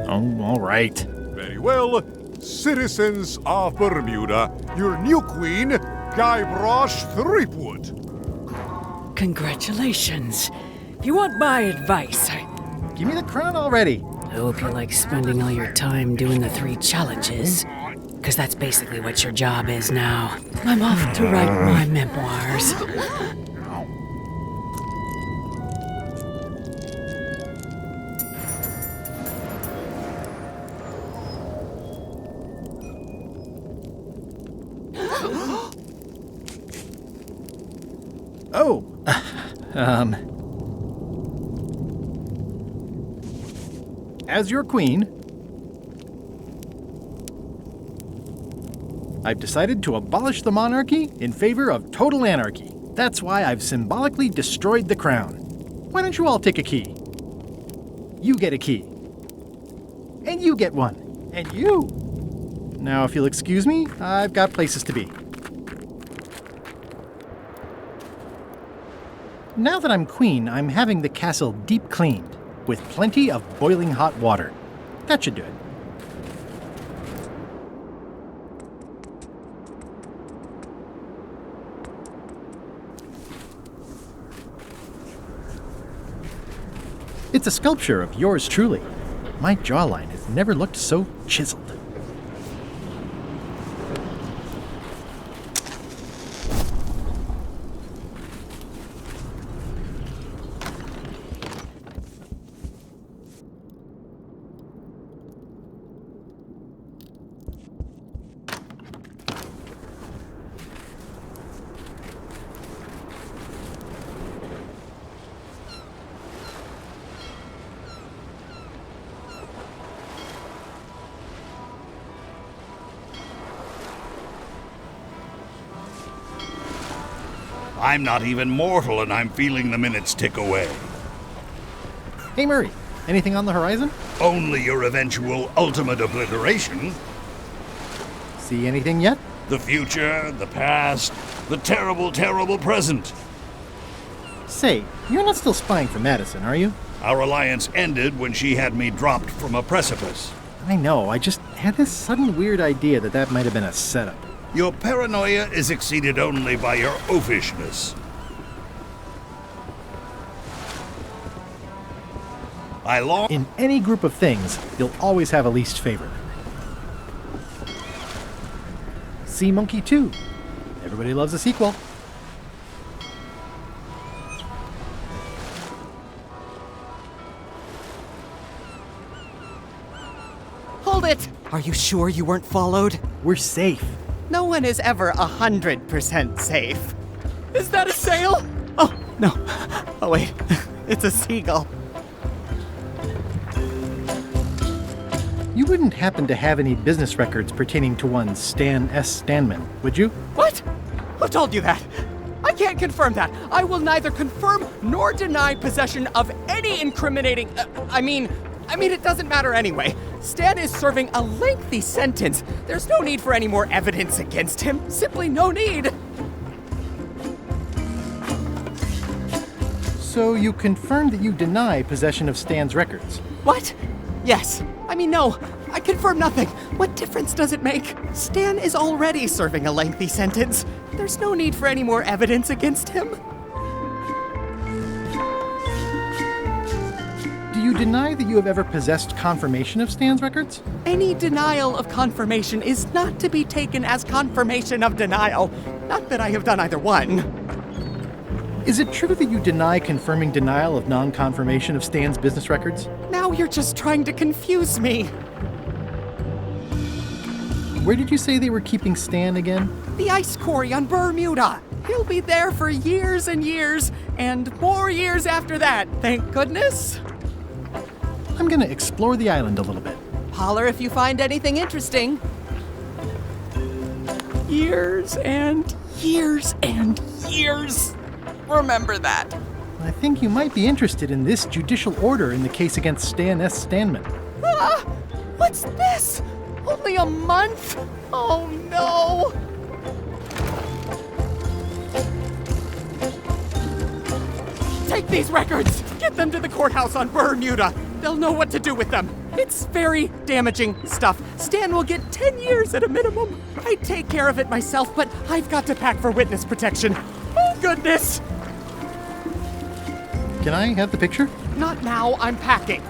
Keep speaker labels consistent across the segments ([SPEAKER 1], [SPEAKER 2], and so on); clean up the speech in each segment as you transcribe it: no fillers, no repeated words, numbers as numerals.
[SPEAKER 1] Oh, all right.
[SPEAKER 2] Very well. Citizens of Bermuda, your new queen, Guybrush Threepwood.
[SPEAKER 3] Congratulations. If you want my advice,
[SPEAKER 1] Give me the crown already.
[SPEAKER 3] I hope you like spending all your time doing the 3 challenges. Because that's basically what your job is now. I'm off to write my memoirs.
[SPEAKER 1] Oh, as your queen, I've decided to abolish the monarchy in favor of total anarchy. That's why I've symbolically destroyed the crown. Why don't you all take a key? You get a key. And you get one. And you. Now, if you'll excuse me, I've got places to be. Now that I'm queen, I'm having the castle deep cleaned, with plenty of boiling hot water. That should do it. It's a sculpture of yours truly. My jawline has never looked so chiseled.
[SPEAKER 4] I'm not even mortal and I'm feeling the minutes tick away.
[SPEAKER 1] Hey Murray, anything on the horizon?
[SPEAKER 4] Only your eventual ultimate obliteration.
[SPEAKER 1] See anything yet?
[SPEAKER 4] The future, the past, the terrible, terrible present.
[SPEAKER 1] Say, you're not still spying for Madison, are you?
[SPEAKER 4] Our alliance ended when she had me dropped from a precipice.
[SPEAKER 1] I know, I just had this sudden weird idea that might have been a setup.
[SPEAKER 4] Your paranoia is exceeded only by your oafishness. I long...
[SPEAKER 1] In any group of things, you'll always have a least favorite. Sea Monkey 2. Everybody loves a sequel.
[SPEAKER 5] Hold it! Are you sure you weren't followed?
[SPEAKER 1] We're safe.
[SPEAKER 5] No one is ever 100% safe. Is that a sail? Oh, no. Oh, wait. It's a seagull.
[SPEAKER 1] You wouldn't happen to have any business records pertaining to one Stan S. Stanman, would you?
[SPEAKER 5] What? Who told you that? I can't confirm that. I will neither confirm nor deny possession of any incriminating... I mean, it doesn't matter anyway. Stan is serving a lengthy sentence. There's no need for any more evidence against him. Simply no need.
[SPEAKER 1] So you confirmed that you deny possession of Stan's records?
[SPEAKER 5] What? Yes. No. I confirm nothing. What difference does it make? Stan is already serving a lengthy sentence. There's no need for any more evidence against him.
[SPEAKER 1] Do you deny that you have ever possessed confirmation of Stan's records?
[SPEAKER 5] Any denial of confirmation is not to be taken as confirmation of denial. Not that I have done either one.
[SPEAKER 1] Is it true that you deny confirming denial of non-confirmation of Stan's business records?
[SPEAKER 5] Now you're just trying to confuse me.
[SPEAKER 1] Where did you say they were keeping Stan again?
[SPEAKER 5] The ice quarry on Bermuda. He'll be there for years and years, and more years after that, thank goodness.
[SPEAKER 1] I'm gonna explore the island a little bit.
[SPEAKER 5] Holler if you find anything interesting. Years and years and years. Remember that.
[SPEAKER 1] I think you might be interested in this judicial order in the case against Stan S. Stanman.
[SPEAKER 5] Ah! What's this? Only a month? Oh no! Take these records! Get them to the courthouse on Bermuda! They'll know what to do with them! It's very damaging stuff. Stan will get 10 years at a minimum. I'd take care of it myself, but I've got to pack for witness protection. Oh, goodness!
[SPEAKER 1] Can I have the picture?
[SPEAKER 5] Not now, I'm packing.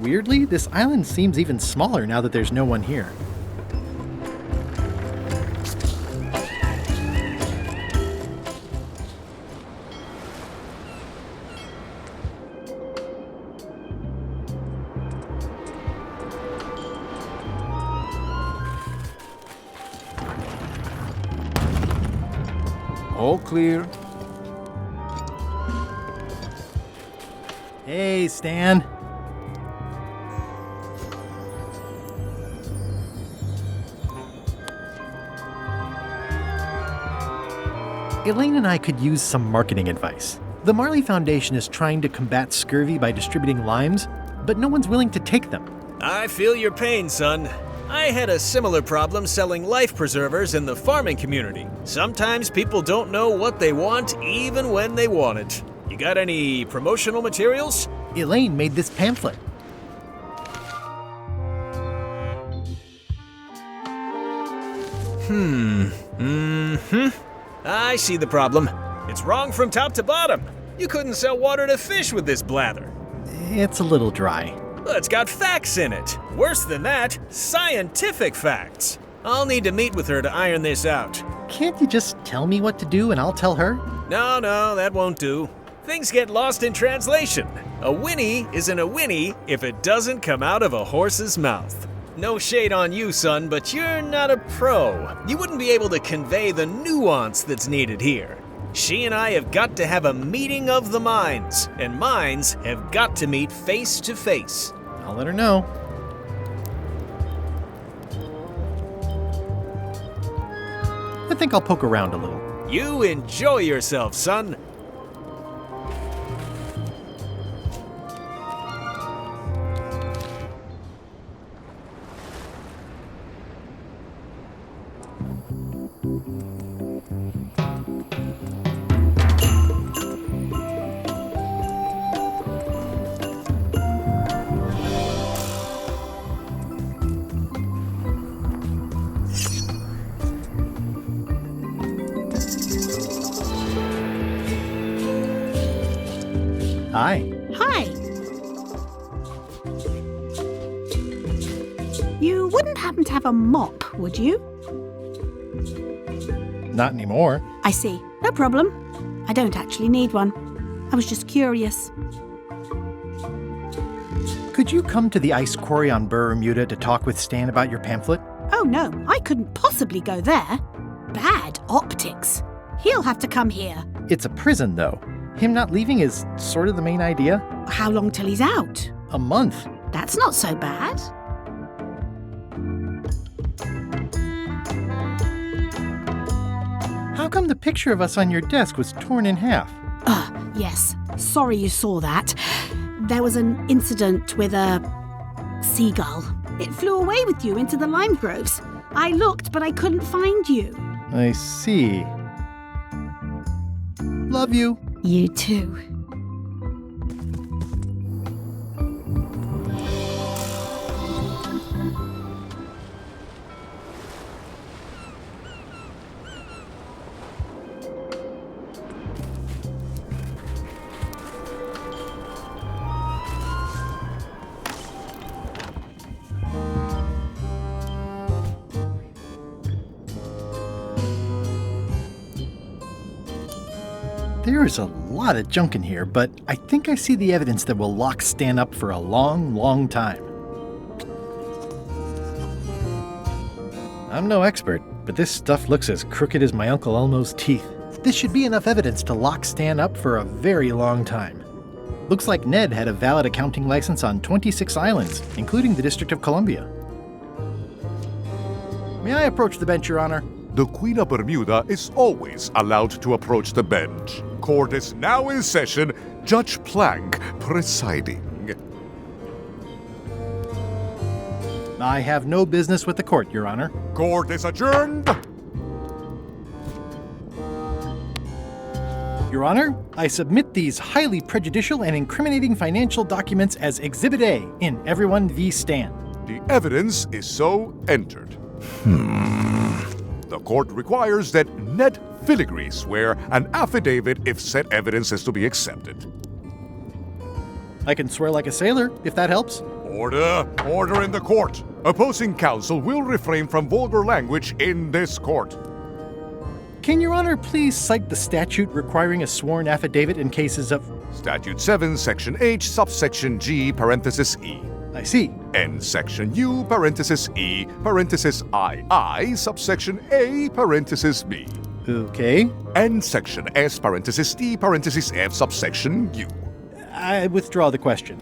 [SPEAKER 1] Weirdly, this island seems even smaller now that there's no one here.
[SPEAKER 2] All clear.
[SPEAKER 1] Hey, Stan. Elaine and I could use some marketing advice. The Marley Foundation is trying to combat scurvy by distributing limes, but no one's willing to take them.
[SPEAKER 6] I feel your pain, son. I had a similar problem selling life preservers in the farming community. Sometimes people don't know what they want even when they want it. You got any promotional materials?
[SPEAKER 1] Elaine made this pamphlet.
[SPEAKER 6] I see the problem. It's wrong from top to bottom. You couldn't sell water to fish with this blather.
[SPEAKER 1] It's a little dry.
[SPEAKER 6] Well, it's got facts in it. Worse than that, scientific facts. I'll need to meet with her to iron this out.
[SPEAKER 1] Can't you just tell me what to do and I'll tell her?
[SPEAKER 6] No, that won't do. Things get lost in translation. A whinny isn't a whinny if it doesn't come out of a horse's mouth. No shade on you, son, but you're not a pro. You wouldn't be able to convey the nuance that's needed here. She and I have got to have a meeting of the minds, and minds have got to meet face to face.
[SPEAKER 1] I'll let her know. I think I'll poke around a little.
[SPEAKER 6] You enjoy yourself, son.
[SPEAKER 1] Hi.
[SPEAKER 7] Hi. You wouldn't happen to have a mop, would you?
[SPEAKER 1] Not anymore.
[SPEAKER 7] I see. No problem. I don't actually need one. I was just curious.
[SPEAKER 1] Could you come to the ice quarry on Bermuda to talk with Stan about your pamphlet?
[SPEAKER 7] Oh no, I couldn't possibly go there. Bad optics. He'll have to come here.
[SPEAKER 1] It's a prison, though. Him not leaving is sort of the main idea.
[SPEAKER 7] How long till he's out?
[SPEAKER 1] A month.
[SPEAKER 7] That's not so bad.
[SPEAKER 1] How come the picture of us on your desk was torn in half?
[SPEAKER 7] Yes. Sorry you saw that. There was an incident with a seagull. It flew away with you into the lime groves. I looked, but I couldn't find you.
[SPEAKER 1] I see. Love you.
[SPEAKER 7] You too.
[SPEAKER 1] There is a lot of junk in here, but I think I see the evidence that will lock Stan up for a long, long time. I'm no expert, but this stuff looks as crooked as my Uncle Elmo's teeth. This should be enough evidence to lock Stan up for a very long time. Looks like Ned had a valid accounting license on 26 islands, including the District of Columbia. May I approach the bench, Your Honor?
[SPEAKER 2] The Queen of Bermuda is always allowed to approach the bench. Court is now in session. Judge Plank presiding.
[SPEAKER 1] I have no business with the court, Your Honor.
[SPEAKER 2] Court is adjourned.
[SPEAKER 1] Your Honor, I submit these highly prejudicial and incriminating financial documents as Exhibit A in Everyone v. Stan.
[SPEAKER 2] The evidence is so entered. The court requires that Ned Filigree swear an affidavit if said evidence is to be accepted.
[SPEAKER 1] I can swear like a sailor, if that helps.
[SPEAKER 2] Order! Order in the court! Opposing counsel will refrain from vulgar language in this court.
[SPEAKER 1] Can Your Honor please cite the statute requiring a sworn affidavit in cases of...
[SPEAKER 2] Statute 7, Section H, subsection G, parenthesis E.
[SPEAKER 1] I see.
[SPEAKER 2] And Section U, parenthesis E, parenthesis II, subsection A, parenthesis B.
[SPEAKER 1] Okay.
[SPEAKER 2] And Section S, parenthesis T, parenthesis F, subsection U.
[SPEAKER 1] I withdraw the question.